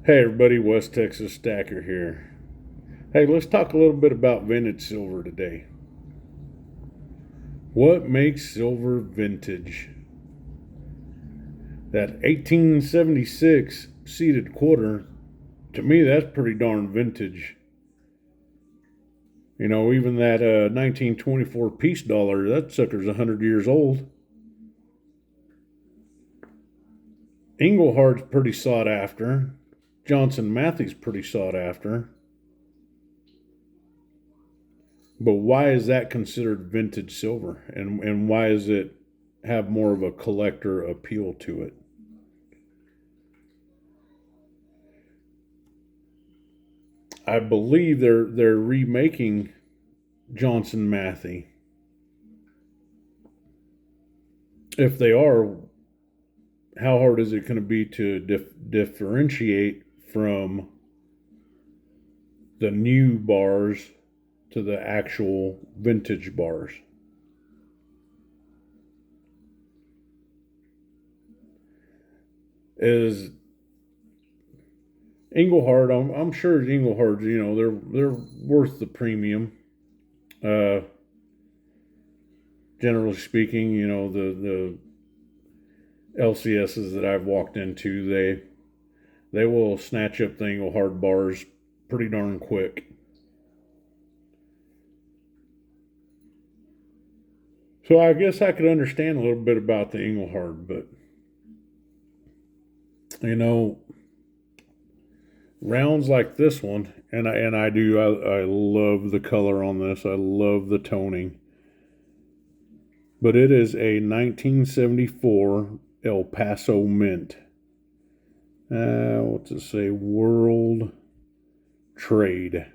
Hey everybody, West Texas Stacker here. Hey, let's talk a little bit about vintage silver today. What makes silver vintage? That 1876 seated quarter, to me, that's pretty darn vintage. You know, even that 1924 peace dollar, that sucker's 100 years old. Engelhardt's pretty sought after. Johnson Matthey's pretty sought after. But why is that considered vintage silver? And why does it have more of a collector appeal to it? I believe they're remaking Johnson Matthey. If they are, how hard is it going to be to differentiate from the new bars to the actual vintage bars? Is Engelhardt? I'm sure Engelhardt. You know, they're worth the premium. Uh, Generally speaking, you know the LCSs that I've walked into, they will snatch up the Engelhardt bars pretty darn quick. So I guess I could understand a little bit about the Engelhardt, but you know, rounds like this one, I love the color on this. I love the toning, but it is a 1974 El Paso Mint. What's it say? World Trade.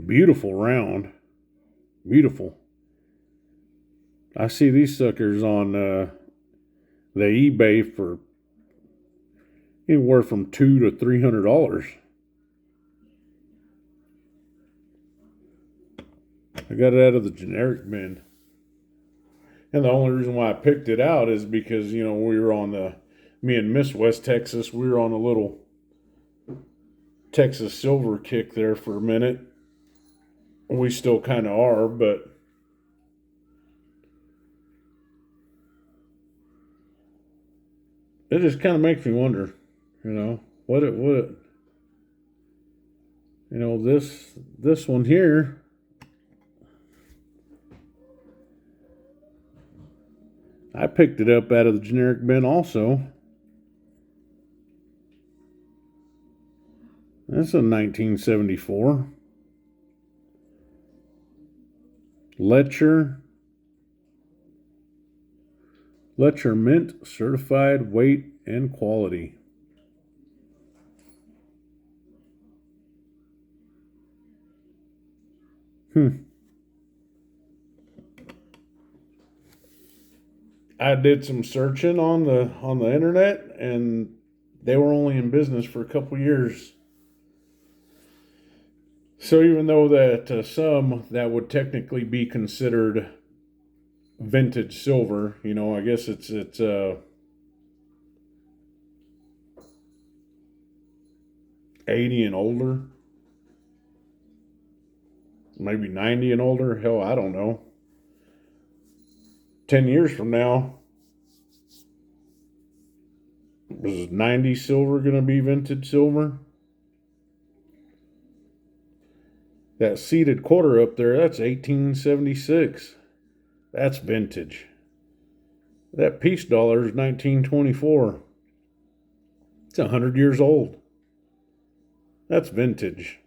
Beautiful round. Beautiful. I see these suckers on the eBay for anywhere from $200 to $300. I got it out of the generic bin, and the only reason why I picked it out is because you know we were on the me and Miss West Texas. We were on a little Texas silver kick there for a minute. We still kind of are, but it just kind of makes me wonder, you know, you know, this one here. I picked it up out of the generic bin also. That's a 1974 Letcher Mint certified weight and quality. I did some searching on the internet, and they were only in business for a couple years. So even though that some that would technically be considered vintage silver, you know, I guess it's 80 and older, maybe 90 and older. Hell, I don't know. 10 years from now, is 90 silver going to be vintage silver? That seated quarter up there, that's 1876. That's vintage. That peace dollar is 1924. It's 100 years old. That's vintage.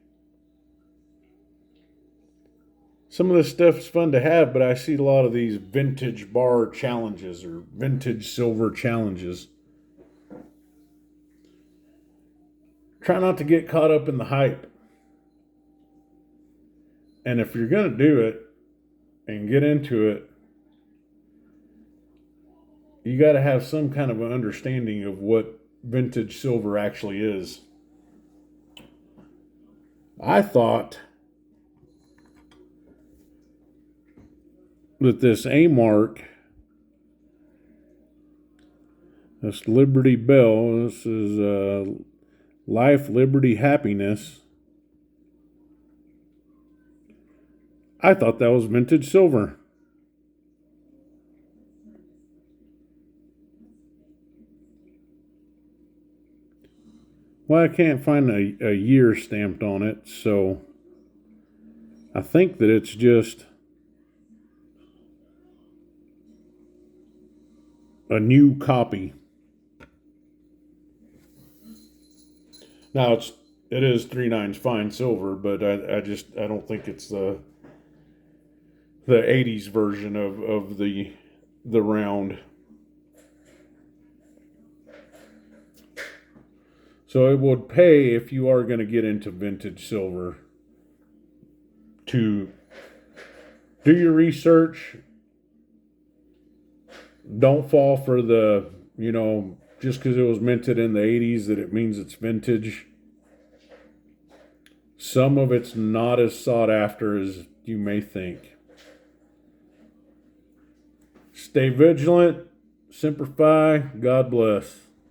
Some of this stuff's fun to have, but I see a lot of these vintage bar challenges or vintage silver challenges. Try not to get caught up in the hype. And if you're going to do it and get into it, you got to have some kind of an understanding of what vintage silver actually is. I thought that this A mark That's Liberty Bell. This is Life, Liberty, Happiness. I thought that was vintage silver. Well, I can't find a year stamped on it, so I think that it's just a new copy. Now it is 3/9 fine silver, but I don't think it's the 80s version of the round. So it would pay, if you are going to get into vintage silver, to do your research. Don't fall for the, just because it was minted in the 80s that it means it's vintage. Some of it's not as sought after as you may think. Stay vigilant. Semper Fi. God bless.